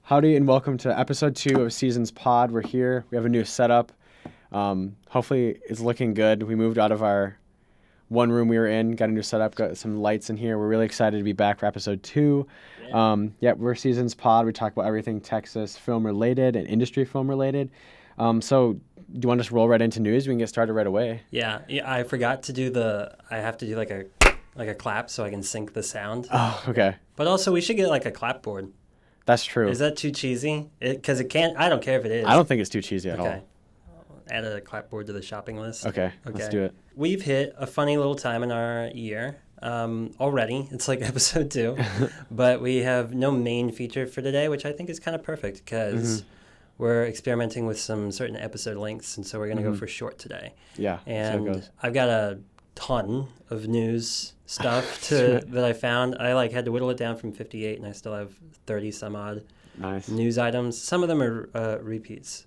Howdy and welcome to episode 2 of Seasons Pod. We're here. We have a new setup. Hopefully it's looking good. We moved out of our one room we were in, got a new setup, got some lights in here. We're really excited to be back for episode 2. We're Seasons Pod. We talk about everything Texas film related and industry film related. So do you want to just roll right into news? We can get started right away. Yeah, I forgot to do I have to do like a clap so I can sync the sound. Oh, okay. But also we should get like a clapboard. That's true. Is that too cheesy? Because it can't, I don't care if it is. I don't think it's too cheesy at all. Okay. Add a clapboard to the shopping list. Okay, let's do it. We've hit a funny little time in our year already. It's like episode 2. But we have no main feature for today, which I think is kind of perfect because we're experimenting with some certain episode lengths, and so we're going to go for short today. Yeah, and so it goes. I've got a ton of news stuff that I found. I had to whittle it down from 58, and I still have 30 some odd news items. Some of them are repeats.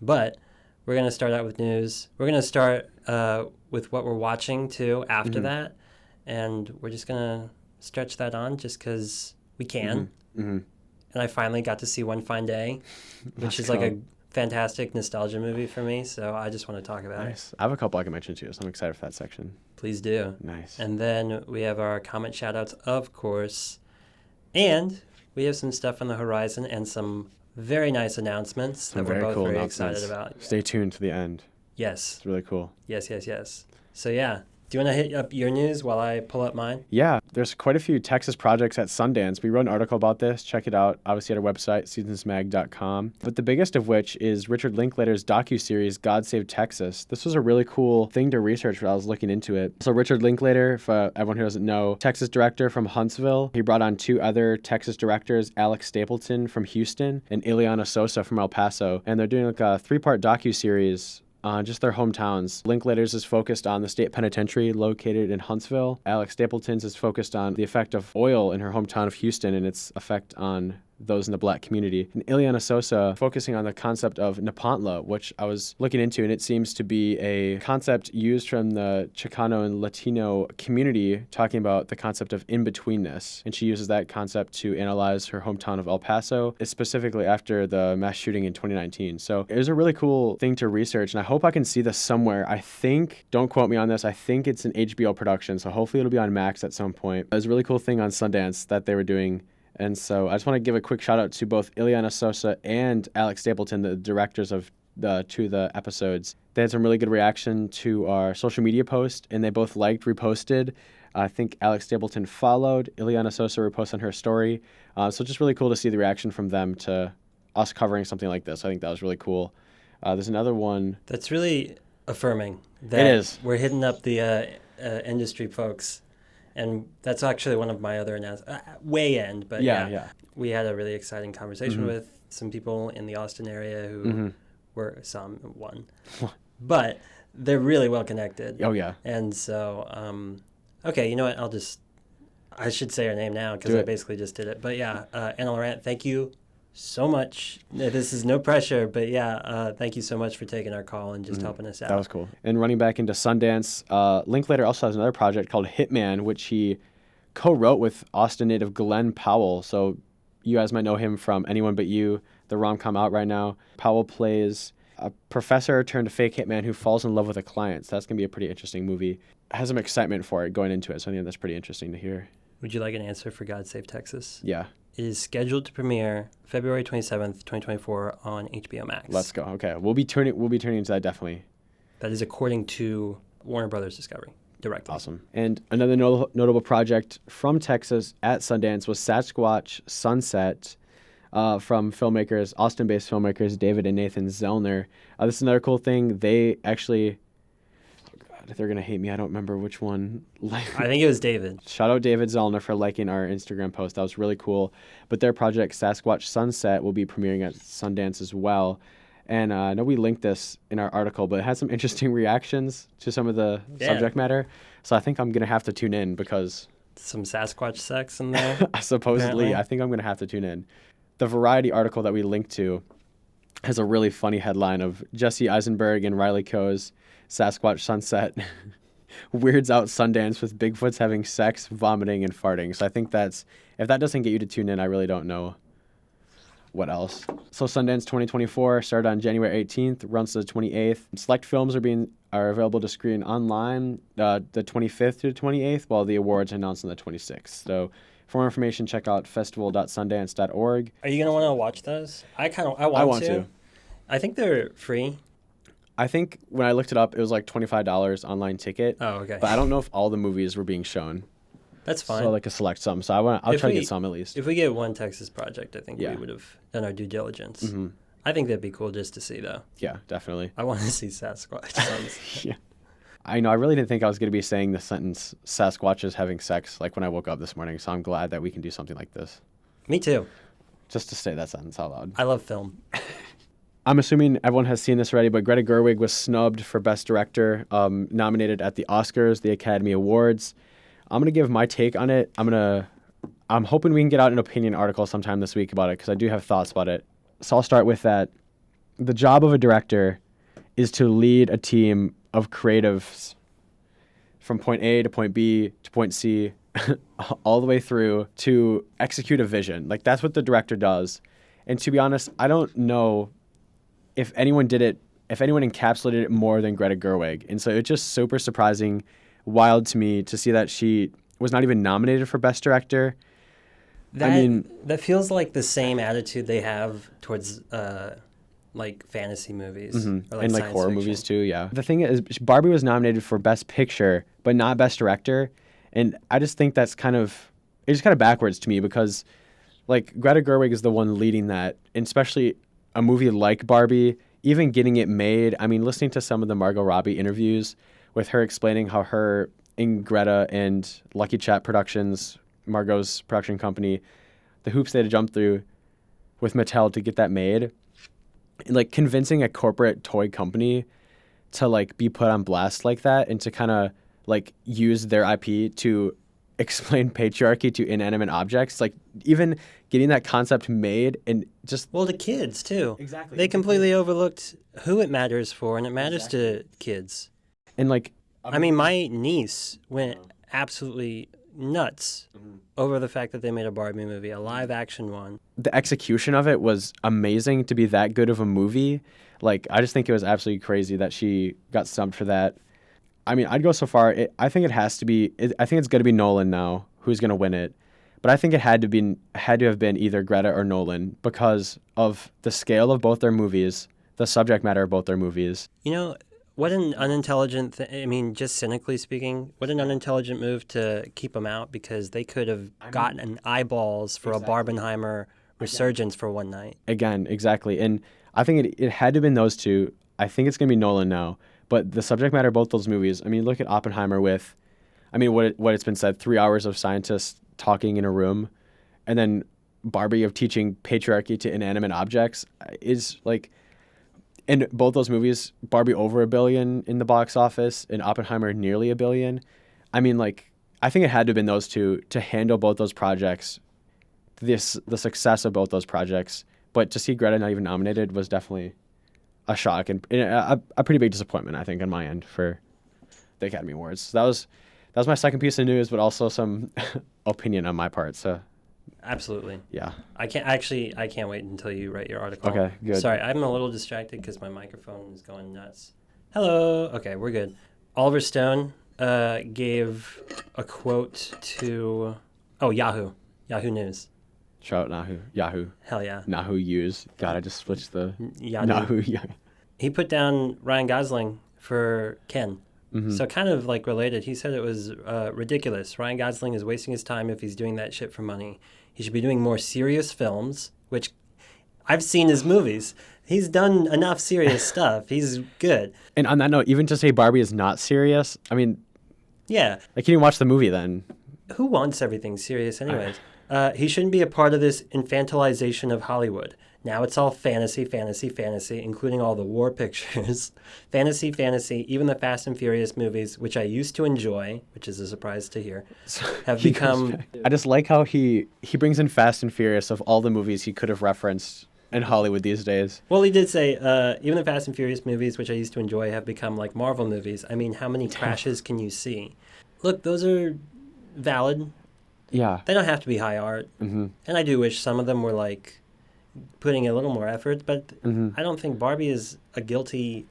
But we're going to start out with news. We're going to start with what we're watching, too, after that. And we're just going to stretch that on just because we can. And I finally got to see One Fine Day, which is like a fantastic nostalgia movie for me. So I just want to talk about it. I have a couple I can mention, too, so I'm excited for that section. Please do. Nice. And then we have our comment shout-outs, of course. And we have some stuff on the horizon and some very nice announcements that we're both very excited about. Stay tuned to the end. Yes. It's really cool. Yes. So, yeah. Do you want to hit up your news while I pull up mine? Yeah, there's quite a few Texas projects at Sundance. We wrote an article about this. Check it out, obviously, at our website, SZNSMAG.com. But the biggest of which is Richard Linklater's docuseries, God Save Texas. This was a really cool thing to research when I was looking into it. So Richard Linklater, for everyone who doesn't know, Texas director from Huntsville. He brought on 2 other Texas directors, Alex Stapleton from Houston and Ileana Sosa from El Paso. And they're doing like a 3-part docuseries on just their hometowns. Linklater's is focused on the state penitentiary located in Huntsville. Alex Stapleton's is focused on the effect of oil in her hometown of Houston and its effect on those in the Black community. And Ileana Sosa focusing on the concept of Nepantla, which I was looking into, and it seems to be a concept used from the Chicano and Latino community, talking about the concept of in-betweenness. And she uses that concept to analyze her hometown of El Paso, specifically after the mass shooting in 2019. So it was a really cool thing to research, and I hope I can see this somewhere. I think, don't quote me on this, I think it's an HBO production, so hopefully it'll be on Max at some point. It was a really cool thing on Sundance that they were doing. And so I just want to give a quick shout out to both Ileana Sosa and Alex Stapleton, the directors of the episodes. They had some really good reaction to our social media post, and they both liked, reposted. I think Alex Stapleton followed. Ileana Sosa reposted on her story. So just really cool to see the reaction from them to us covering something like this. I think that was really cool. There's another one. That's really affirming. It is. We're hitting up the industry folks. And that's actually one of my other announcements. Way end, but yeah. We had a really exciting conversation with some people in the Austin area who were one. But they're really well connected. Oh, yeah. And so, okay, you know what? I should say her name now because I basically just did it. But yeah, Anna Laurent, thank you so much. This is no pressure, but thank you so much for taking our call and just helping us out. That was cool. And running back into Sundance, Linklater also has another project called Hitman, which he co-wrote with Austin native Glenn Powell. So you guys might know him from Anyone But You, the rom-com out right now. Powell plays a professor turned fake hitman who falls in love with a client. So that's going to be a pretty interesting movie. Has some excitement for it going into it, so I think that's pretty interesting to hear. Would you like an answer for God Save Texas? Yeah. Is scheduled to premiere February 27th, 2024 on HBO Max. Let's go. Okay. We'll be turning into that, definitely. That is according to Warner Brothers Discovery directly. Awesome. And another notable project from Texas at Sundance was Sasquatch Sunset from Austin-based filmmakers David and Nathan Zellner. This is another cool thing. They actually... They're going to hate me. I don't remember which one. I think it was David. Shout out David Zellner for liking our Instagram post. That was really cool. But their project, Sasquatch Sunset, will be premiering at Sundance as well. And I know we linked this in our article, but it had some interesting reactions to some of the subject matter. So I think I'm going to have to tune in because... Some Sasquatch sex in there? Supposedly. Apparently. I think I'm going to have to tune in. The Variety article that we linked to has a really funny headline of Jesse Eisenberg and Riley Coe's Sasquatch Sunset weirds out Sundance with Bigfoots having sex, vomiting, and farting. So I think if that doesn't get you to tune in, I really don't know what else. So Sundance 2024 started on January 18th, runs to the 28th. Select films are available to screen online the 25th to the 28th, while the awards are announced on the 26th. So for more information, check out festival.sundance.org. Are you going to want to watch those? I want to. I think they're free. I think when I looked it up, it was like $25 online ticket. Oh, okay. But I don't know if all the movies were being shown. That's fine. So like a select some. So I'll try to get some at least. If we get one Texas project, I think we would have done our due diligence. Mm-hmm. I think that'd be cool just to see, though. Yeah, definitely. I want to see Sasquatch. Yeah. I know. I really didn't think I was going to be saying the sentence "Sasquatch is having sex" like when I woke up this morning. So I'm glad that we can do something like this. Me too. Just to say that sentence out loud. I love film. I'm assuming everyone has seen this already, but Greta Gerwig was snubbed for Best Director, nominated at the Oscars, the Academy Awards. I'm going to give my take on it. I'm hoping we can get out an opinion article sometime this week about it because I do have thoughts about it. So I'll start with that. The job of a director is to lead a team of creatives from point A to point B to point C all the way through to execute a vision. Like that's what the director does. And to be honest, I don't know if anyone encapsulated it more than Greta Gerwig. And so it's just super surprising, wild to me to see that she was not even nominated for Best Director. That feels like the same attitude they have towards like fantasy movies or and like horror movies too. Yeah. The thing is, Barbie was nominated for Best Picture, but not Best Director, and I just think it's kind of backwards to me because like Greta Gerwig is the one leading that, and especially a movie like Barbie, even getting it made. I mean, listening to some of the Margot Robbie interviews with her explaining how her and Greta and Lucky Chat Productions, Margot's production company, the hoops they had to jump through with Mattel to get that made. And like convincing a corporate toy company to like be put on blast like that and to kind of like use their IP to explain patriarchy to inanimate objects, like even getting that concept made and just the kids too. Exactly. They completely overlooked who it matters for, and it matters to kids. And like I mean, my niece went absolutely nuts over the fact that they made a Barbie movie, a live action one. The execution of it was amazing to be that good of a movie. Like, I just think it was absolutely crazy that she got stumped for that. I mean, I'd go so far. I think it has to be. I think it's going to be Nolan now who's going to win it. But I think it had to have been either Greta or Nolan because of the scale of both their movies, the subject matter of both their movies. You know, what an unintelligent I mean, just cynically speaking, what an unintelligent move to keep them out because they could have gotten eyeballs for a Barbenheimer resurgence for one night. Again, exactly. And I think it had to have been those two. I think it's going to be Nolan now. But the subject matter of both those movies, I mean, look at Oppenheimer with, I mean, what it's been said, 3 hours of scientists talking in a room, and then Barbie of teaching patriarchy to inanimate objects is like, in both those movies, Barbie over $1 billion in the box office, and Oppenheimer nearly $1 billion. I mean, like, I think it had to have been those two to handle both those projects, the success of both those projects. But to see Greta not even nominated was definitely a shock and a pretty big disappointment, I think, on my end for the Academy Awards. So that was my second piece of news, but also some opinion on my part. So. Absolutely. Yeah. I can't wait until you write your article. Okay, good. Sorry, I'm a little distracted because my microphone is going nuts. Hello. Okay, we're good. Oliver Stone gave a quote to Yahoo News. Shout out Yahoo. Hell yeah. Yahoo use. God, I just switched the Yahoo. He put down Ryan Gosling for Ken. Mm-hmm. So kind of like related. He said it was ridiculous. Ryan Gosling is wasting his time if he's doing that shit for money. He should be doing more serious films, which I've seen his movies. He's done enough serious stuff. He's good. And on that note, even to say Barbie is not serious, I mean, yeah. Like, you didn't watch the movie then. Who wants everything serious anyways? He shouldn't be a part of this infantilization of Hollywood. Now it's all fantasy, including all the war pictures. fantasy, even the Fast and Furious movies, which I used to enjoy, which is a surprise to hear, have become... I just like how he brings in Fast and Furious of all the movies he could have referenced in Hollywood these days. Well, he did say, even the Fast and Furious movies, which I used to enjoy, have become like Marvel movies. I mean, how many crashes can you see? Look, those are valid. Yeah. They don't have to be high art. Mm-hmm. And I do wish some of them were like putting a little more effort, but I don't think Barbie is a guilty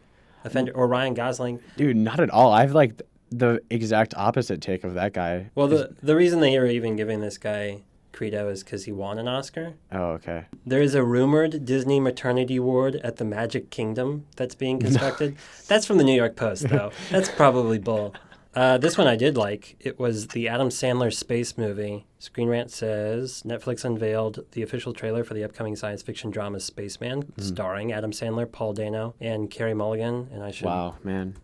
offender, or Ryan Gosling. Dude, not at all. I've like the exact opposite take of that guy. Well, the reason they are even giving this guy credo is because he won an Oscar. Oh, okay. There is a rumored Disney maternity ward at the Magic Kingdom that's being constructed. That's from the New York Post, though. That's probably bull. This one I did like. It was the Adam Sandler space movie. Screen Rant says, Netflix unveiled the official trailer for the upcoming science fiction drama Spaceman, starring Adam Sandler, Paul Dano, and Carey Mulligan. And I should... Wow, man.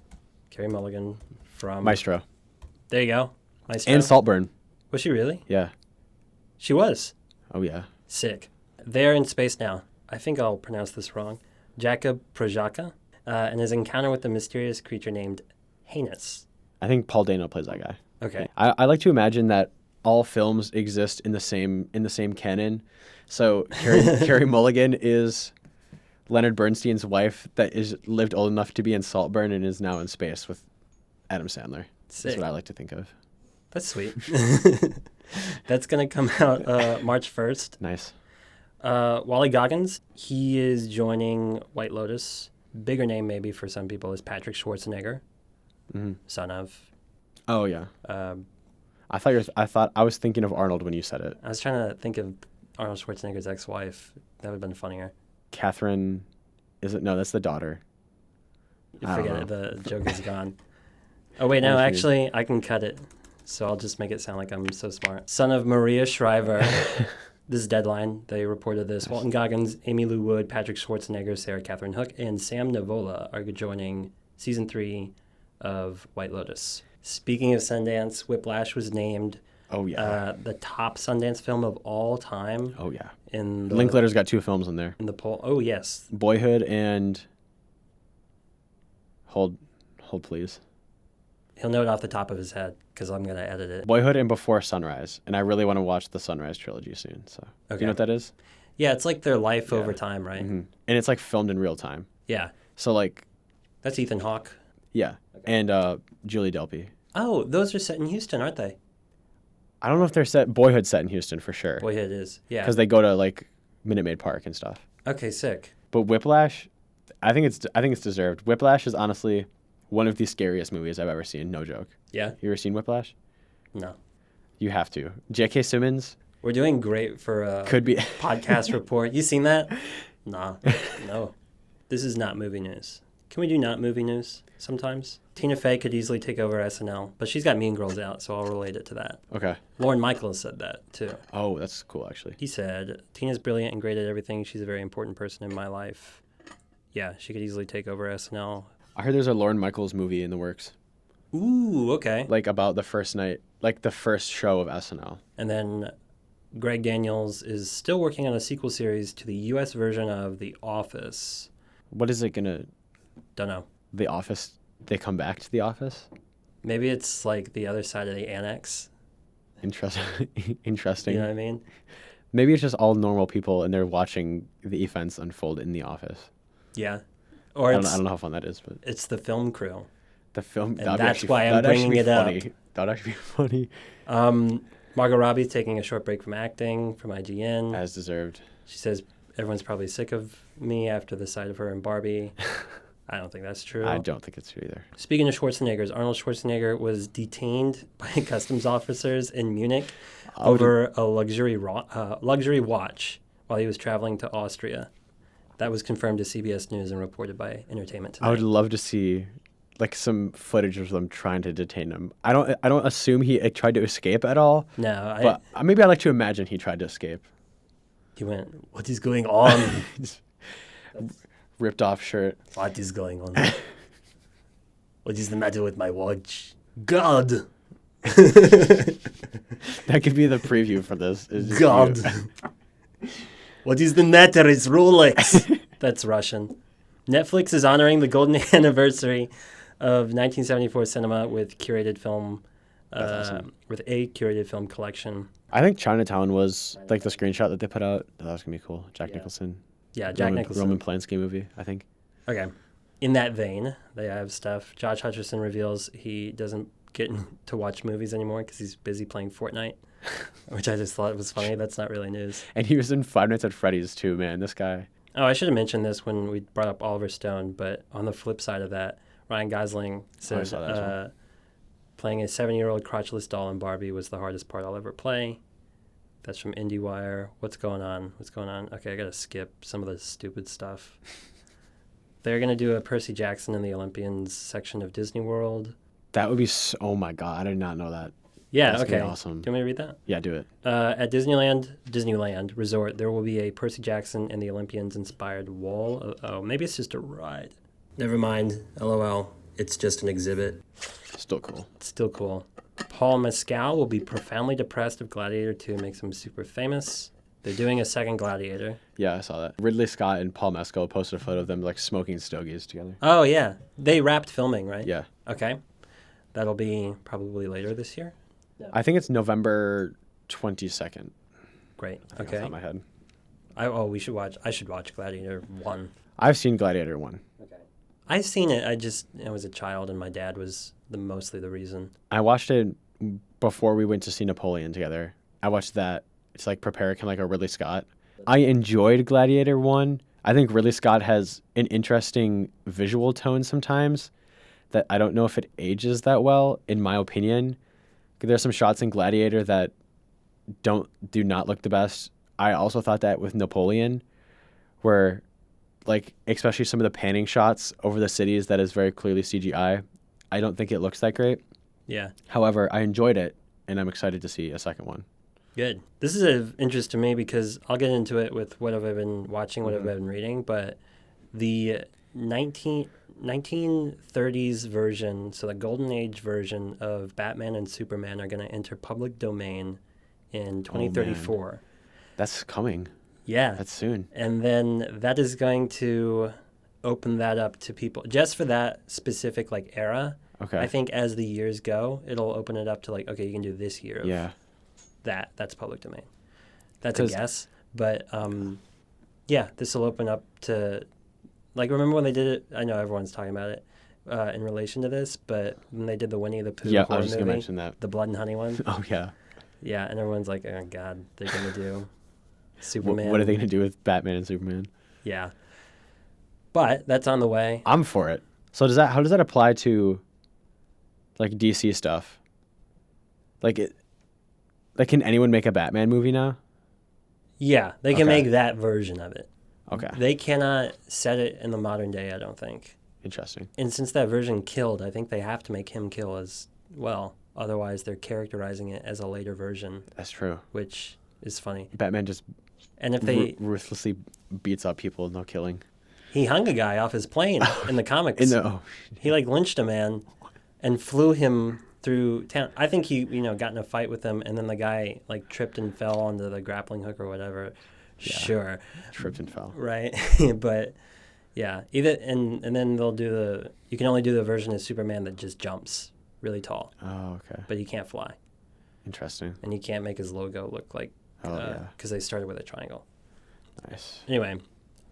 Carey Mulligan from... Maestro. There you go. Maestro. And Saltburn. Was she really? Yeah. She was. Oh, yeah. Sick. They're in space now. I think I'll pronounce this wrong. Jakub Projaka, and his encounter with a mysterious creature named Heinous. I think Paul Dano plays that guy. Okay. I like to imagine that all films exist in the same canon. So Carey Mulligan is Leonard Bernstein's wife that is lived old enough to be in Saltburn and is now in space with Adam Sandler. Sick. That's what I like to think of. That's sweet. That's going to come out March 1st. Nice. Wally Goggins, he is joining White Lotus. Bigger name maybe for some people is Patrick Schwarzenegger, son of. Oh, yeah. I was thinking of Arnold when you said it. I was trying to think of Arnold Schwarzenegger's ex-wife. That would have been funnier. Catherine, is it? No, that's the daughter. Forget it. The joke is gone. Oh, wait, no, actually, I can cut it. So I'll just make it sound like I'm so smart. Son of Maria Shriver. This is Deadline. They reported this. Walton Goggins, Amy Lou Wood, Patrick Schwarzenegger, Sarah Catherine Hook, and Sam Nivola are joining season 3 of White Lotus. Speaking of Sundance, Whiplash was named the top Sundance film of all time. Oh, yeah. Linklater's got 2 films in there. In the poll. Oh, yes. Boyhood and... Hold, please. He'll know it off the top of his head because I'm going to edit it. Boyhood and Before Sunrise. And I really want to watch the Sunrise trilogy soon. So, Do you know what that is? Yeah, it's like their life over time, right? Mm-hmm. And it's like filmed in real time. Yeah. So like... That's Ethan Hawke. Yeah. Okay. And Julie Delpy. Oh, those are set in Houston, aren't they? I don't know if they're set... Boyhood's set in Houston for sure. Boyhood is, yeah. Because they go to like Minute Maid Park and stuff. Okay, sick. But Whiplash, I think it's deserved. Whiplash is honestly one of the scariest movies I've ever seen. No joke. Yeah. You ever seen Whiplash? No. You have to. J.K. Simmons. We're doing great for a podcast report. You seen that? Nah. No. This is not movie news. Can we do not movie news sometimes? Tina Fey could easily take over SNL, but she's got Mean Girls out, so I'll relate it to that. Okay. Lorne Michaels said that, too. Oh, that's cool, actually. He said, Tina's brilliant and great at everything. She's a very important person in my life. Yeah, she could easily take over SNL. I heard there's a Lorne Michaels movie in the works. Ooh, okay. Like about the first night, like the first show of SNL. And then Greg Daniels is still working on a sequel series to the U.S. version of The Office. What is it gonna... Don't know. The Office... They come back to The Office? Maybe it's like the other side of the annex. Interesting. You know what I mean? Maybe it's just all normal people and they're watching the events unfold in The Office. Yeah. Or I don't know how fun that is, but... It's the film crew. The film... And that's why I'm bringing it up. That would actually be funny. Margot Robbie's taking a short break from acting, from IGN. As deserved. She says everyone's probably sick of me after the sight of her in Barbie. I don't think that's true. I don't think it's true either. Speaking of Schwarzeneggers, Arnold Schwarzenegger was detained by customs officers in Munich over a luxury watch while he was traveling to Austria. That was confirmed to CBS News and reported by Entertainment Tonight. I would love to see like some footage of them trying to detain him. I don't assume he tried to escape at all. No, but maybe I like to imagine he tried to escape. He went, "What is going on?" Ripped off shirt. What is going on? What is the matter with my watch? God. That could be the preview for this. God. What is the matter? It's Rolex. That's Russian. Netflix is honoring the golden anniversary of 1974 cinema with curated film, awesome. With a curated film collection. I think Chinatown was like the screenshot that they put out. That was gonna be cool. Jack Nicholson. Yeah, Jack Nicholson. Roman Polanski movie, I think. Okay. In that vein, they have stuff. Josh Hutcherson reveals he doesn't get to watch movies anymore because he's busy playing Fortnite. which I just thought was funny. That's not really news. And he was in Five Nights at Freddy's too, man. This guy. Oh, I should have mentioned this when we brought up Oliver Stone, but on the flip side of that, Ryan Gosling says playing a 7-year-old crotchless doll in Barbie was the hardest part I'll ever play. That's from IndieWire. What's going on? Okay, I got to skip some of the stupid stuff. They're going to do a Percy Jackson and the Olympians section of Disney World. That would be oh my God, I did not know that. Yeah, That's okay. Awesome. Do you want me to read that? Yeah, do it. At Disneyland Resort, there will be a Percy Jackson and the Olympians inspired wall. Oh, maybe it's just a ride. Never mind. LOL. It's just an exhibit. Still cool. It's still cool. Paul Mescal will be profoundly depressed if Gladiator 2 makes him super famous. They're doing a second Gladiator. Yeah, I saw that. Ridley Scott and Paul Mescal posted a photo of them like smoking stogies together. Oh, yeah. They wrapped filming, right? Yeah. Okay. That'll be probably later this year? No. I think it's November 22nd. Great. Okay. Off the top of my head. I should watch Gladiator 1. I've seen Gladiator 1. Okay. I've seen it. I was a child and my dad was mostly the reason. I watched it before we went to see Napoleon together. I watched that. It's like prepare kind of like a Ridley Scott. I enjoyed Gladiator 1. I think Ridley Scott has an interesting visual tone sometimes that I don't know if it ages that well, in my opinion. There's some shots in Gladiator that do not look the best. I also thought that with Napoleon, where like especially some of the panning shots over the cities that is very clearly CGI, I don't think it looks that great. Yeah. However, I enjoyed it, and I'm excited to see a second one. Good. This is of interest to me because I'll get into it with what have I been watching, what have I been reading, but the 1930s version, so the Golden Age version of Batman and Superman are going to enter public domain in 2034. That's coming. Yeah. That's soon. And then that is going to open that up to people just for that specific like era. Okay. I think as the years go, it'll open it up to like, okay, you can do this year. That's public domain. That's a guess. But this will open up to, like, remember when they did it? I know everyone's talking about it in relation to this, but when they did the Winnie the Pooh horror movie, I was just going to mention that. The Blood and Honey one. Oh, yeah. Yeah, and everyone's like, oh, God, they're going to do Superman. What are they going to do with Batman and Superman? Yeah. But that's on the way. I'm for it. So how does that apply to, like, DC stuff? Can anyone make a Batman movie now? Yeah, they can make that version of it. Okay. They cannot set it in the modern day, I don't think. Interesting. And since that version killed, I think they have to make him kill as well. Otherwise, they're characterizing it as a later version. That's true. Which is funny. Batman just ruthlessly beats up people, no killing. He hung a guy off his plane in the comics. He like lynched a man and flew him through town. I think he, got in a fight with him, and then the guy like tripped and fell onto the grappling hook or whatever. Yeah, sure. Tripped and fell. Right. But yeah, and then they'll do you can only do the version of Superman that just jumps really tall. Oh, okay. But he can't fly. Interesting. And you can't make his logo look like, because they started with a triangle. Nice. Anyway,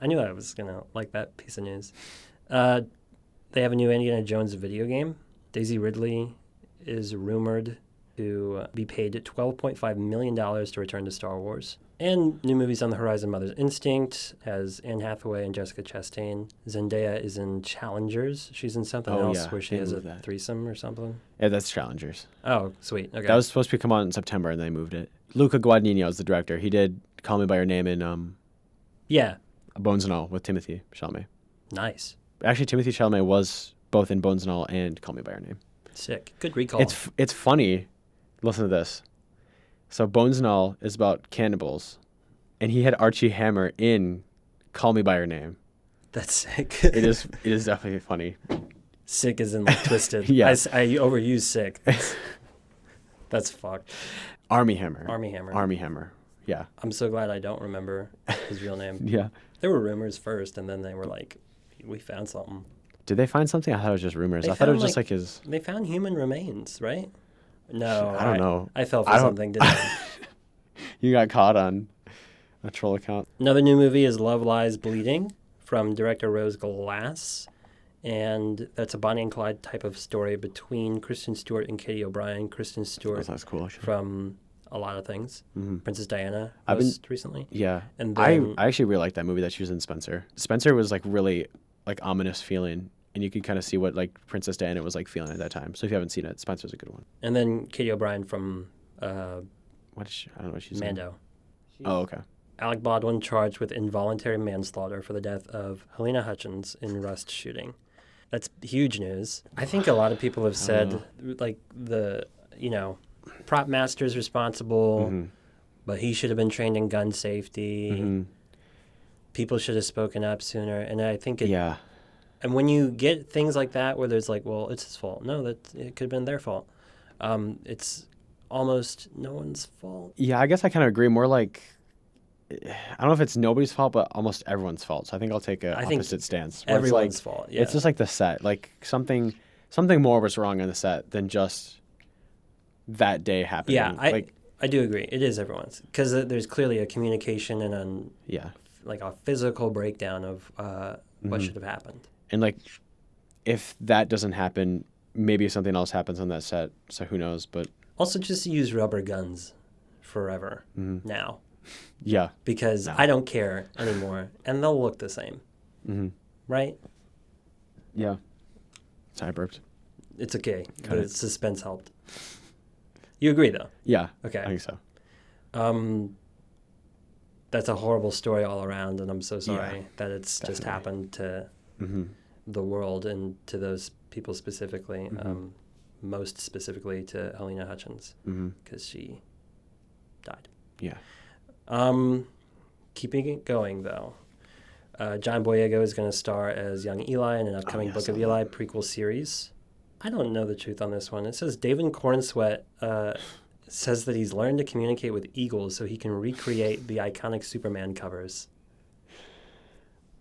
I knew I was going to like that piece of news. They have a new Indiana Jones video game. Daisy Ridley is rumored to be paid $12.5 million to return to Star Wars. And new movies on the horizon. Mother's Instinct has Anne Hathaway and Jessica Chastain. Zendaya is in Challengers. She's in something else where she has a threesome or something. Yeah, that's Challengers. Oh, sweet. Okay. That was supposed to come out in September, and they moved it. Luca Guadagnino is the director. He did Call Me by Your Name in Bones and All with Timothée Chalamet. Nice. Actually, Timothée Chalamet was both in Bones and All and Call Me by Your Name. Sick. Good recall. It's funny. Listen to this. So Bones and All is about cannibals, and he had Archie Hammer in Call Me by Your Name. That's sick. It is definitely funny. Sick as in like twisted. Yeah. I overuse sick. That's fucked. Armie Hammer. Yeah. I'm so glad I don't remember his real name. Yeah. There were rumors first, and then they were like, we found something. Did they find something? I thought it was just rumors. I thought it was just like his... They found human remains, right? No. I don't know. I fell for something, didn't I? You got caught on a troll account. Another new movie is Love Lies Bleeding from director Rose Glass. And that's a Bonnie and Clyde type of story between Kristen Stewart and Katie O'Brien. Kristen Stewart that's cool, actually. from a lot of things. Mm-hmm. Princess Diana recently. Yeah. And then, I actually really liked that movie that she was in, Spencer. Spencer was like really like ominous feeling, and you could kind of see what like Princess Diana was like feeling at that time. So if you haven't seen it, Spencer's a good one. And then Katie O'Brien from I don't know what she's Mando. in. Oh, okay. Alec Baldwin charged with involuntary manslaughter for the death of Helena Hutchins in Rust shooting. That's huge news. I think a lot of people have said, like, prop master's responsible, Mm-hmm. but he should have been trained in gun safety. Mm-hmm. People should have spoken up sooner. And I think Yeah. And when you get things like that where there's like, well, it's his fault. No, it could have been their fault. It's almost no one's fault. Yeah, I guess I kind of agree. More like, I don't know if it's nobody's fault, but almost everyone's fault. So I think I'll take a opposite stance. Everyone's fault. Yeah. It's just like the set. Like something more was wrong on the set than just that day happening. Yeah, I do agree. It is everyone's, because there's clearly a communication and a physical breakdown of what should have happened. And like, if that doesn't happen, maybe something else happens on that set. So who knows? But also, just use rubber guns forever now. Yeah. Because I don't care anymore, and they'll look the same. Mm-hmm. Right? Yeah. Sorry, I burped. It's okay. The suspense helped. You agree, though? Yeah. Okay. I think so. That's a horrible story all around, and I'm so sorry that it's just happened to the world and to those people specifically, most specifically to Helena Hutchins, because she died. Yeah. Keeping it going, though, John Boyega is going to star as young Eli in an upcoming Book of Eli prequel series. I don't know the truth on this one. It says David Cornsweet says that he's learned to communicate with eagles so he can recreate the iconic Superman covers.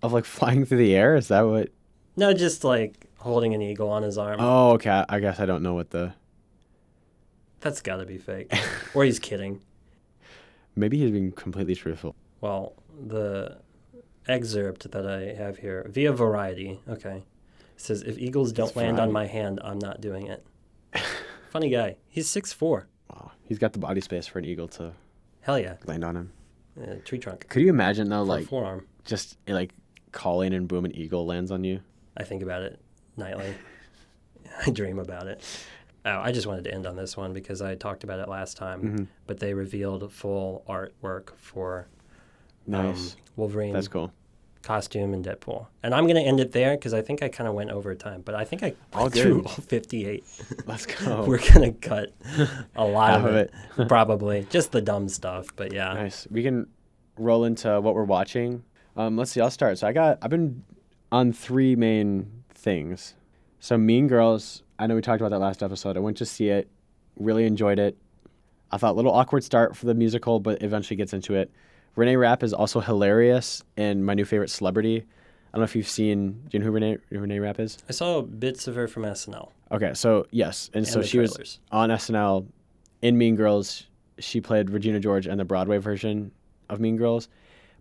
Of like flying through the air? Is that what? No, just like holding an eagle on his arm. Oh, okay. I guess I don't know what the... That's got to be fake. Or he's kidding. Maybe he's being completely truthful. Well, the excerpt that I have here, via Variety, okay, says, if eagles don't land on my hand, I'm not doing it. Funny guy. He's 6'4". Wow. He's got the body space for an eagle to land on him. Tree trunk. Could you imagine, though, like, forearm. Just, like, calling and boom, an eagle lands on you? I think about it nightly. I dream about it. Oh, I just wanted to end on this one because I talked about it last time, but they revealed full artwork for Wolverine. That's cool. Costume and Deadpool. And I'm going to end it there because I think I kind of went over time, but I think I went through all 58. Let's go. We're going to cut a lot of it. Probably. Just the dumb stuff, but yeah. Nice. We can roll into what we're watching. Let's see. I'll start. So I've been on 3 main things. So Mean Girls, I know we talked about that last episode. I went to see it, really enjoyed it. I thought a little awkward start for the musical, but eventually gets into it. Renee Rapp is also hilarious and my new favorite celebrity. I don't know if you've seen, do you know who Renee Rapp is? I saw bits of her from SNL. Okay, so yes. And so she was on SNL in Mean Girls. She played Regina George in the Broadway version of Mean Girls,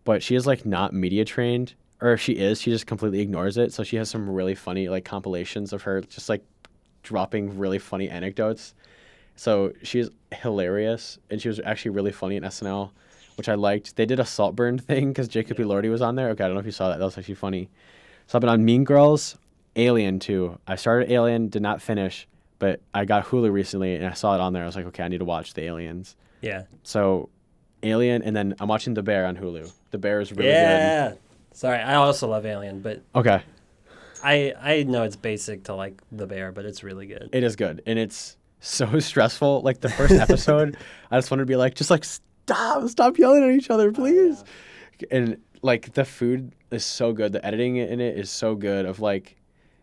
but she is like not media trained, or if she is, she just completely ignores it. So she has some really funny like compilations of her just like dropping really funny anecdotes. So she's hilarious, and she was actually really funny in SNL, which I liked. They did a Saltburn thing because Jacob Elordi was on there. Okay, I don't know if you saw that. That was actually funny. So I've been on Mean Girls, Alien too. I started Alien, did not finish, but I got Hulu recently and I saw it on there. I was like, okay, I need to watch the Aliens. Yeah. So Alien, and then I'm watching The Bear on Hulu. The Bear is really good. Yeah. Sorry, I also love Alien, but okay. I know it's basic to like The Bear, but it's really good. It is good, and it's so stressful. Like the first episode, I just wanted to be like, just like stop yelling at each other, please. Oh, yeah. And like the food is so good. The editing in it is so good. Of like,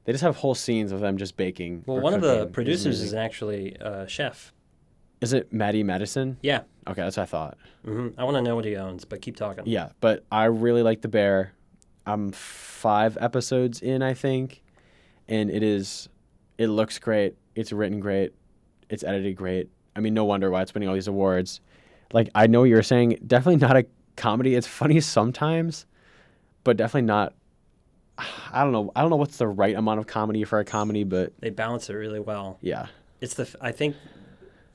they just have whole scenes of them just baking. Well, one of the producers is actually a chef. Is it Maddie Madison? Yeah. Okay, that's what I thought. Mm-hmm. I want to know what he owns, but keep talking. Yeah, but I really like The Bear. I'm 5 episodes in, I think, and it looks great. It's written great. It's edited great. I mean, no wonder why it's winning all these awards. Like, I know what you're saying, definitely not a comedy. It's funny sometimes, but definitely not. I don't know what's the right amount of comedy for a comedy, but they balance it really well. Yeah. I think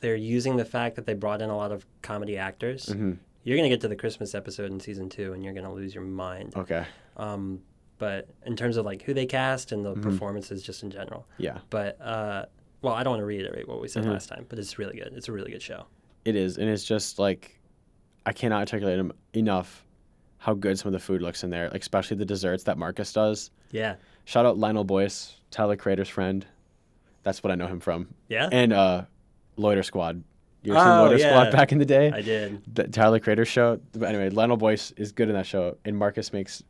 they're using the fact that they brought in a lot of comedy actors. Mm-hmm. You're going to get to the Christmas episode in season 2, and you're going to lose your mind. Okay. But in terms of like who they cast and the performances just in general. Yeah. But, well, I don't want to reiterate what we said last time, but it's really good. It's a really good show. It is. And it's just like, I cannot articulate enough how good some of the food looks in there, like, especially the desserts that Marcus does. Yeah. Shout out Lionel Boyce, Tyler Creator's friend. That's what I know him from. Yeah? And Loiter Squad. You ever seen Loiter Squad back in the day? I did. The Tyler Creator show. But anyway, Lionel Boyce is good in that show, and Marcus makes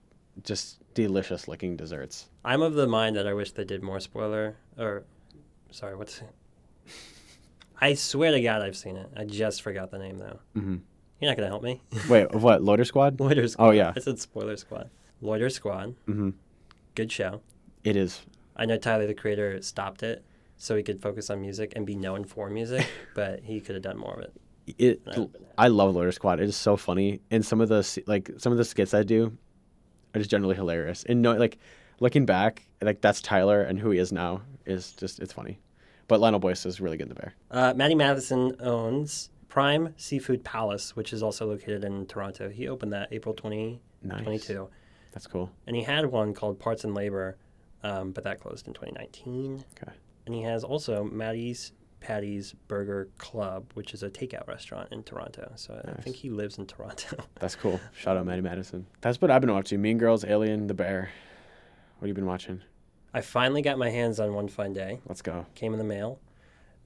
just delicious looking desserts. I'm of the mind that I wish they did more spoiler, or, sorry, what's it? I swear to God I've seen it. I just forgot the name, though. Mm-hmm. You're not going to help me? Wait, what? Loiter Squad? Loiter Squad. Oh, yeah. I said Spoiler Squad. Loiter Squad. Mm-hmm. Good show. It is. I know Tyler, the Creator, stopped it so he could focus on music and be known for music, but he could have done more of it. I love Loiter Squad. It is so funny. And some of the skits I do are just generally hilarious. And looking back, like, that's Tyler, and who he is now is just, it's funny. But Lionel Boyce is really good in the Bear. Matty Matheson owns Prime Seafood Palace, which is also located in Toronto. He opened that April 2022. That's cool. And he had one called Parts and Labor, but that closed in 2019. Okay. And he has also Matty's Patty's Burger Club, which is a takeout restaurant in Toronto. So nice. I think he lives in Toronto. That's cool. Shout out Matty Madison. That's what I've been watching. Mean Girls, Alien, The Bear. What have you been watching? I finally got my hands on One Fine Day. Let's go. Came in the mail.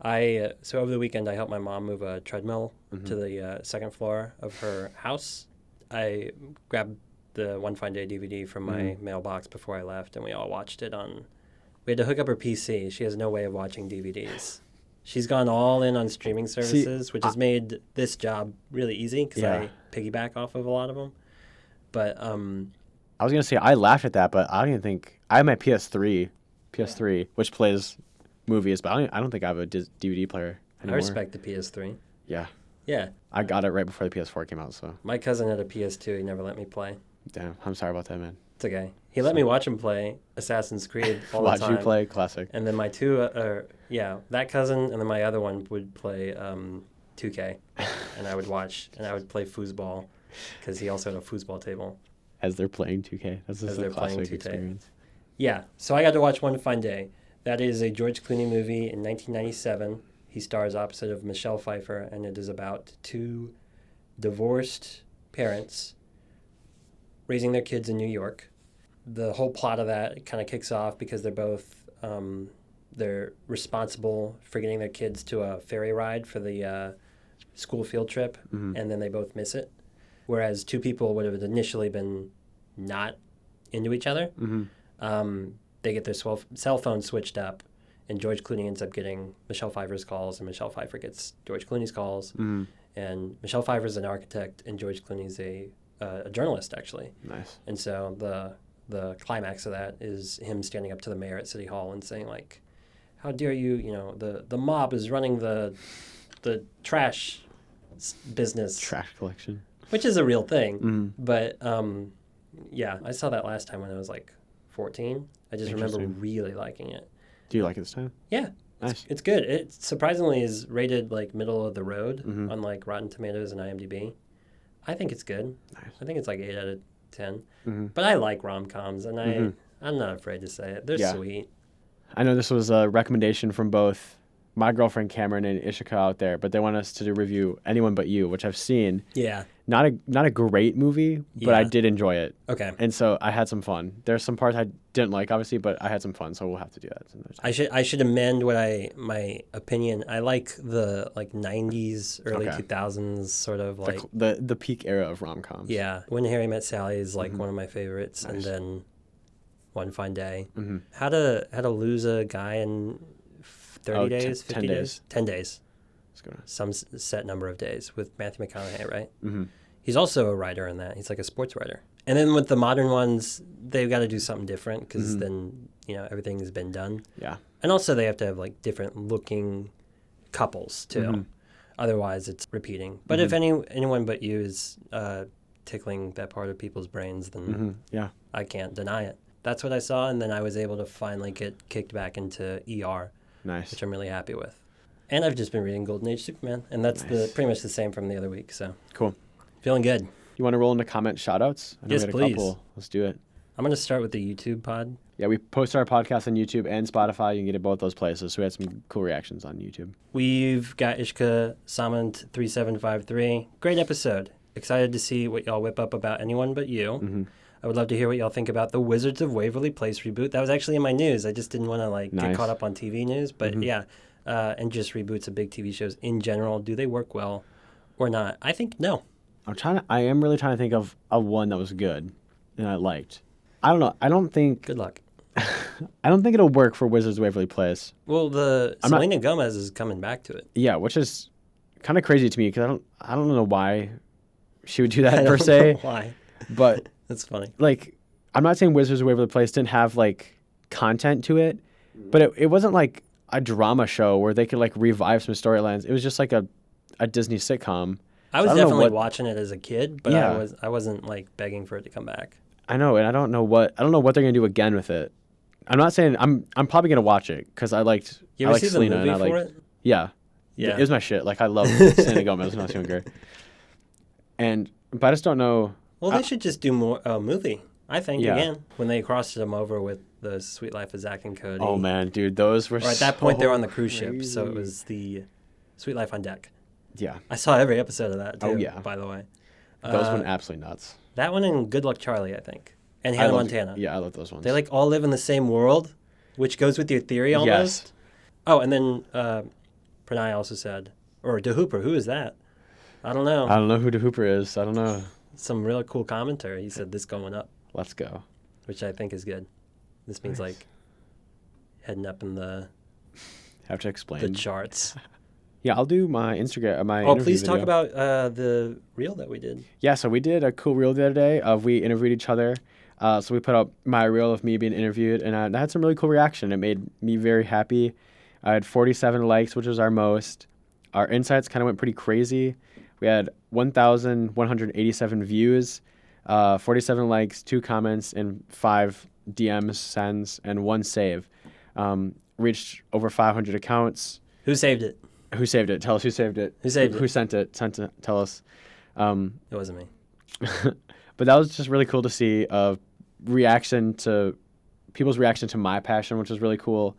So over the weekend, I helped my mom move a treadmill to the second floor of her house. I grabbed the One Fine Day DVD from my mailbox before I left, and we all watched it on... We had to hook up her PC. She has no way of watching DVDs. She's gone all in on streaming services, which has made this job really easy because I piggyback off of a lot of them. But I was going to say, I laughed at that, but I don't even think... I have my PS3, which plays movies, but I don't think I have a DVD player anymore. I respect the PS3. Yeah. Yeah. I got it right before the PS4 came out, so... My cousin had a PS2. He never let me play. Damn. I'm sorry about that, man. It's okay. He let me watch him play Assassin's Creed all the time. Watch you play? Classic. And then my that cousin, and then my other one would play 2K. And I would watch, and I would play foosball, because he also had a foosball table. As they're playing 2K. That's just a classic experience. Yeah. So I got to watch One Fine Day. That is a George Clooney movie in 1997. He stars opposite of Michelle Pfeiffer, and it is about two divorced parents raising their kids in New York. The whole plot of that kind of kicks off because they're both they're responsible for getting their kids to a ferry ride for the school field trip, and then they both miss it. Whereas two people would have initially been not into each other. They get their cell phones switched up, and George Clooney ends up getting Michelle Pfeiffer's calls, and Michelle Pfeiffer gets George Clooney's calls. And Michelle Pfeiffer's an architect, and George Clooney's a journalist, actually. Nice. And so the climax of that is him standing up to the mayor at City Hall and saying, like, how dare you, the mob is running the trash business. Trash collection. Which is a real thing. But, yeah, I saw that last time when I was, like, 14. I just remember really liking it. Do you like it this time? Yeah. Nice. It's good. It surprisingly is rated, like, middle of the road on, like, Rotten Tomatoes and IMDb. I think it's good. Nice. I think it's, like, 8 out of 10. But I like rom-coms, and I'm not afraid to say it. They're sweet. I know this was a recommendation from both my girlfriend Cameron and Ishika out there, but they want us to review Anyone But You, which I've seen. Yeah. Not a great movie, but I did enjoy it. Okay. And so I had some fun. There's some parts I didn't like, obviously, but I had some fun, so we'll have to do that sometime. I should amend my opinion. I like the 90s, early 2000s sort of like the peak era of rom-coms. Yeah. When Harry Met Sally is like one of my favorites, nice. And then One Fine Day. How to lose a guy in 30 days, 50 days? 10 days. Some set number of days with Matthew McConaughey, right? He's also a writer in that. He's like a sports writer. And then with the modern ones, they've got to do something different because then, everything has been done. Yeah. And also they have to have like different looking couples too. Otherwise it's repeating. But if Anyone But You is tickling that part of people's brains, then I can't deny it. That's what I saw. And then I was able to finally get kicked back into ER. Nice. Which I'm really happy with. And I've just been reading Golden Age Superman, and that's pretty much the same from the other week. So cool. Feeling good. You want to roll into comment shout-outs? Yes, please. Let's do it. I'm going to start with the YouTube pod. Yeah, we post our podcast on YouTube and Spotify. You can get it both those places. So we had some cool reactions on YouTube. We've got Ishka Samant 3753. Great episode. Excited to see what y'all whip up about Anyone But You. Mm-hmm. I would love to hear what y'all think about the Wizards of Waverly Place reboot. That was actually in my news. I just didn't want to get caught up on TV news. But yeah, and just reboots of big TV shows in general. Do they work well or not? I think no. I am really trying to think of a one that was good and I liked. I don't know. I don't think. Good luck. I don't think it'll work for Wizards of Waverly Place. Well, Selena Gomez is coming back to it. Yeah, which is kind of crazy to me because I don't know why she would do that per se. I don't know why. But that's funny. I'm not saying Wizards of Waverly Place didn't have content to it, but it wasn't like a drama show where they could revive some storylines. It was just like a Disney sitcom. I was definitely watching it as a kid, but yeah. I wasn't begging for it to come back. I know, and I don't know what they're gonna do again with it. I'm not saying I'm probably gonna watch it because I liked. You ever see Selena the movie for it? Yeah. It was my shit. I loved Selena Gomez when I was younger. But I just don't know. Well, they should just do more movie. I think again when they crossed them over with the Sweet Life of Zach and Cody. Oh man, dude, those were. Or at that point, they were on the cruise ship, so it was the Sweet Life on Deck. Yeah. I saw every episode of that too. Oh yeah. By the way. Those went absolutely nuts. That one and Good Luck Charlie, I think, and Hannah Montana. Yeah, I love those ones. They all live in the same world, which goes with your theory almost. Yes. Oh, and then Pranay also said, or DeHooper, who is that? I don't know. I don't know who DeHooper is. I don't know. Some really cool commentary. He said this going up. Let's go. Which I think is good. This means heading up in the. Have to explain the charts. Yeah, I'll do my Instagram. Please talk about the reel that we did. Yeah, so we did a cool reel the other day of we interviewed each other. So we put up my reel of me being interviewed, and I had some really cool reaction. It made me very happy. I had 47 likes, which was our most. Our insights kind of went pretty crazy. We had 1,187 views, 47 likes, 2 comments, and 5 DMs, sends, and 1 save. Reached over 500 accounts. Who saved it? Who saved it? Tell us who saved it. Who saved it? Who sent it? Tell us. It wasn't me. But that was just really cool to see people's reaction to my passion, which was really cool.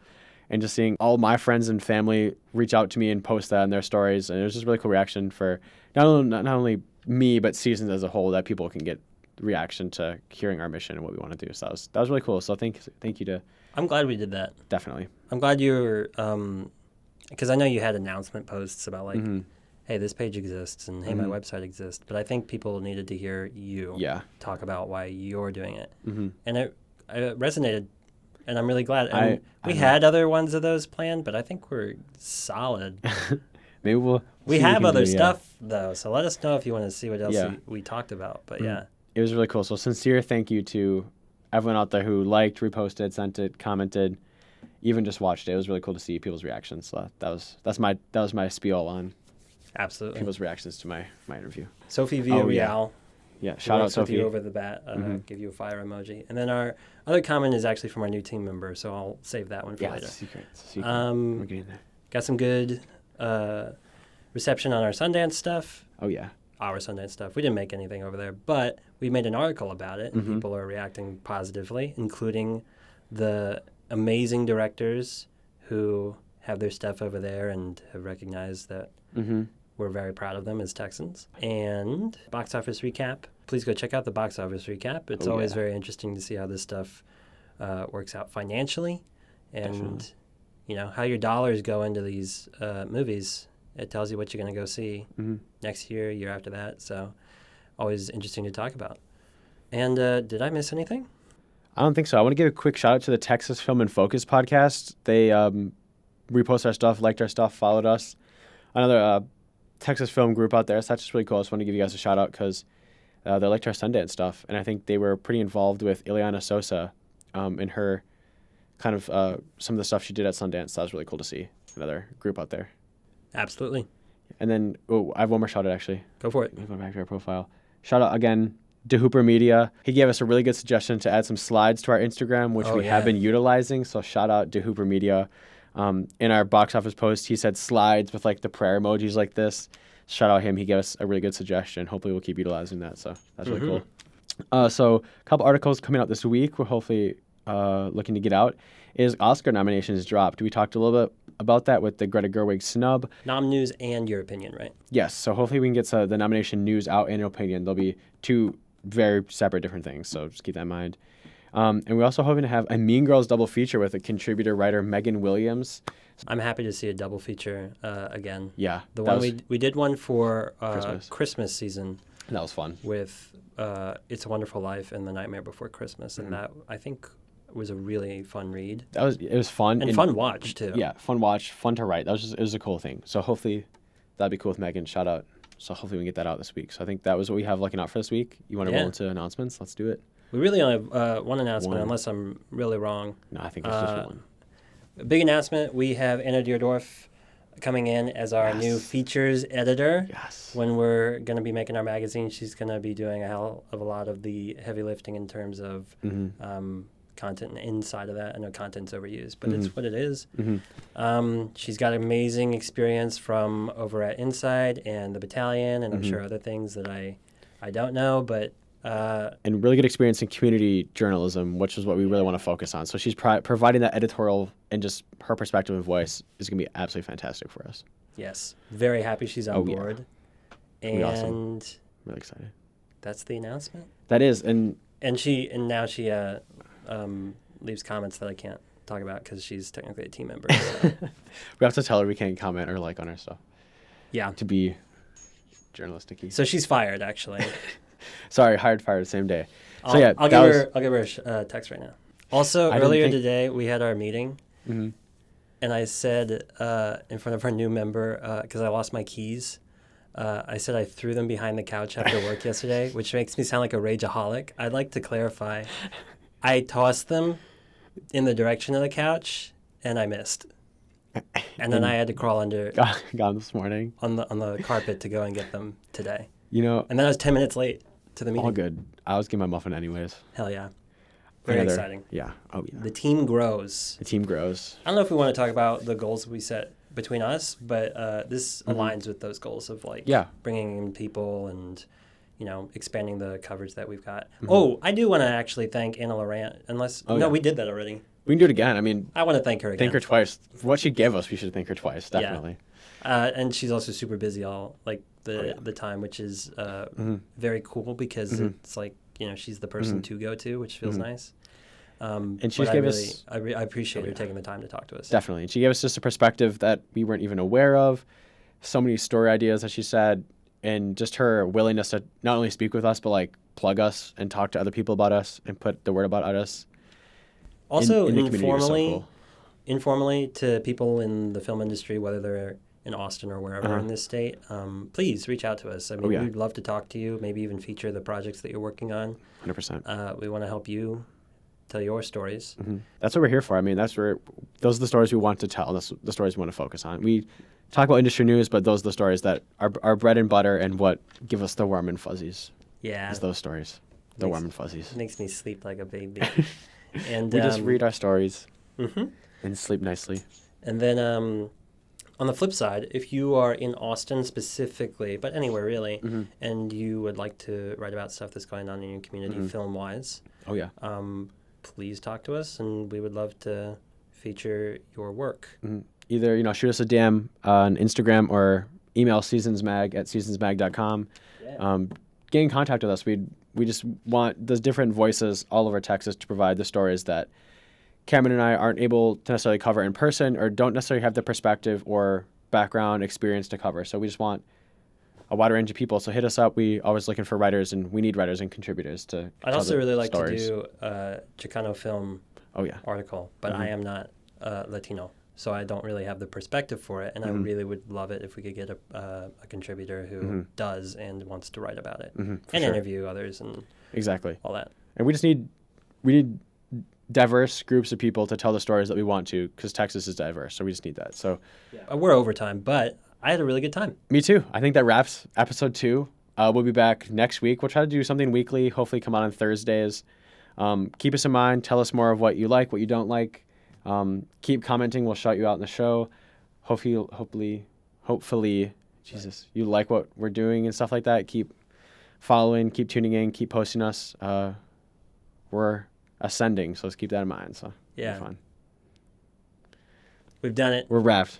And just seeing all my friends and family reach out to me and post that in their stories. And it was just a really cool reaction for not only me, but Seasons as a whole, that people can get reaction to hearing our mission and what we want to do. So that was really cool. So thank you to... I'm glad we did that. Definitely. I'm glad you were... because I know you had announcement posts about hey, this page exists and hey, my website exists. But I think people needed to hear you talk about why you're doing it. Mm-hmm. And it resonated, and I'm really glad. And we had other ones of those planned, but I think we're solid. Maybe we have other stuff, though, so let us know if you want to see what else we talked about. But it was really cool. So sincere thank you to everyone out there who liked, reposted, sent it, commented, even just watched it. It was really cool to see people's reactions. So that was my spiel on absolutely people's reactions to my interview. Sophie Villarreal. Yeah, shout out Sophie. Over the bat, give you a fire emoji. And then our other comment is actually from our new team member, so I'll save that one for later. It's a secret. We're getting there. Got some good reception on our Sundance stuff. Oh, yeah. Our Sundance stuff. We didn't make anything over there, but we made an article about it, and people are reacting positively, including the amazing directors who have their stuff over there and have recognized that we're very proud of them as Texans. And box office recap. Please go check out the box office recap. It's always very interesting to see how this stuff works out financially and, how your dollars go into these movies. It tells you what you're going to go see next year after that. So always interesting to talk about. And did I miss anything? I don't think so. I want to give a quick shout out to the Texas Film and Focus podcast. They reposted our stuff, liked our stuff, followed us. Another Texas film group out there. So that's just really cool. I just want to give you guys a shout out because they liked our Sundance stuff. And I think they were pretty involved with Ileana Sosa in her kind of some of the stuff she did at Sundance. So that was really cool to see another group out there. Absolutely. And then, I have one more shout out actually. Go for it. Go back to our profile. Shout out again, DeHooper Media. He gave us a really good suggestion to add some slides to our Instagram, which we have been utilizing. So shout out DeHooper Media. In our box office post, he said slides with like the prayer emojis like this. Shout out him. He gave us a really good suggestion. Hopefully we'll keep utilizing that. So that's really cool. So a couple articles coming out this week we're hopefully looking to get out is Oscar nominations dropped. We talked a little bit about that with the Greta Gerwig snub. Nom news and your opinion, right? Yes. So hopefully we can get the nomination news out and your opinion. There'll be two very separate different things. So just keep that in mind. And we're also hoping to have a Mean Girls double feature with a contributor writer, Megan Williams. I'm happy to see a double feature again. Yeah. The one we did one for Christmas season. That was fun. With It's a Wonderful Life and The Nightmare Before Christmas. And that, I think, was a really fun read. It was fun. And fun watch, too. Yeah, fun watch, fun to write. It was a cool thing. So hopefully that'd be cool with Megan. Shout out. So hopefully we can get that out this week. So I think that was what we have looking out for this week. You want to roll into announcements? Let's do it. We really only have one announcement, unless I'm really wrong. No, I think it's just one. A big announcement. We have Anna Deerdorf coming in as our new features editor. Yes. When we're going to be making our magazine, she's going to be doing a hell of a lot of the heavy lifting in terms of content inside of that. I know content's overused, but it's what it is. She's got amazing experience from over at Inside and the Battalion, and I'm sure other things that I don't know, but... and really good experience in community journalism, which is what we really want to focus on. So she's providing that editorial and just her perspective and voice is going to be absolutely fantastic for us. Yes. Very happy she's on board. Yeah. And awesome. Really excited. That's the announcement? That is. And now she leaves comments that I can't talk about because she's technically a team member. So. We have to tell her we can't comment or like on her stuff. Yeah. To be journalistic-y. So she's fired, actually. Sorry, hired, fired the same day. I'll give her a text right now. Also, earlier today, we had our meeting, and I said in front of our new member, because I lost my keys, I said I threw them behind the couch after work yesterday, which makes me sound like a rageaholic. I'd like to clarify. I tossed them in the direction of the couch, and I missed. And then I had to crawl under gone this morning on the carpet to go and get them today. And then I was 10 minutes late to the meeting. All good. I was getting my muffin anyways. Hell yeah. Very exciting. Yeah. Oh, yeah. The team grows. The team grows. I don't know if we want to talk about the goals we set between us, but this aligns with those goals of bringing in people and, expanding the coverage that we've got. Oh, I do want to actually thank Anna Laurent, we did that already. We can do it again. I mean, I want to thank her again. Thank her twice. For what she gave us, we should thank her twice, definitely. Yeah. And she's also super busy all the time, which is very cool because it's like, she's the person to go to, which feels nice. And she gave us... I appreciate her taking the time to talk to us. Definitely. And she gave us just a perspective that we weren't even aware of. So many story ideas that she said, and just her willingness to not only speak with us, but plug us and talk to other people about us and put the word about us. Also, in the community informally to people in the film industry, whether they're in Austin or wherever in this state, please reach out to us. I mean, we'd love to talk to you, maybe even feature the projects that you're working on. 100%. We want to help you tell your stories. That's what we're here for. I mean, those are the stories we want to tell. That's the stories we want to focus on. We talk about industry news, but those are the stories that are bread and butter and what give us the warm and fuzzies. Yeah. Is those stories. The warm and fuzzies. Makes me sleep like a baby. And we just read our stories and sleep nicely. And then on the flip side, if you are in Austin specifically, but anywhere really, and you would like to write about stuff that's going on in your community film-wise, please talk to us, and we would love to feature your work. Either shoot us a DM on Instagram or email SZNSMAG@sznsmag.com. Get in contact with us. We just want those different voices all over Texas to provide the stories that Cameron and I aren't able to necessarily cover in person or don't necessarily have the perspective or background experience to cover. So we just want a wider range of people. So hit us up. We always looking for writers, and we need writers and contributors to I'd also really like stories. to do a Chicano film article, but I am not Latino, so I don't really have the perspective for it, and I really would love it if we could get a contributor who does and wants to write about it and interview others and all that. And we need diverse groups of people to tell the stories that we want to, because Texas is diverse, so we just need that. So we're over time, but I had a really good time. Me too. I think that wraps episode 2. We'll be back next week. We'll try to do something weekly, hopefully come out on Thursdays. Keep us in mind. Tell us more of what you like, what you don't like. Keep commenting. We'll shout you out in the show. Hopefully, Jesus, you like what we're doing and stuff like that. Keep following, keep tuning in, keep posting us. We're ascending, so let's keep that in mind. So yeah, fun. We've done it. We're wrapped.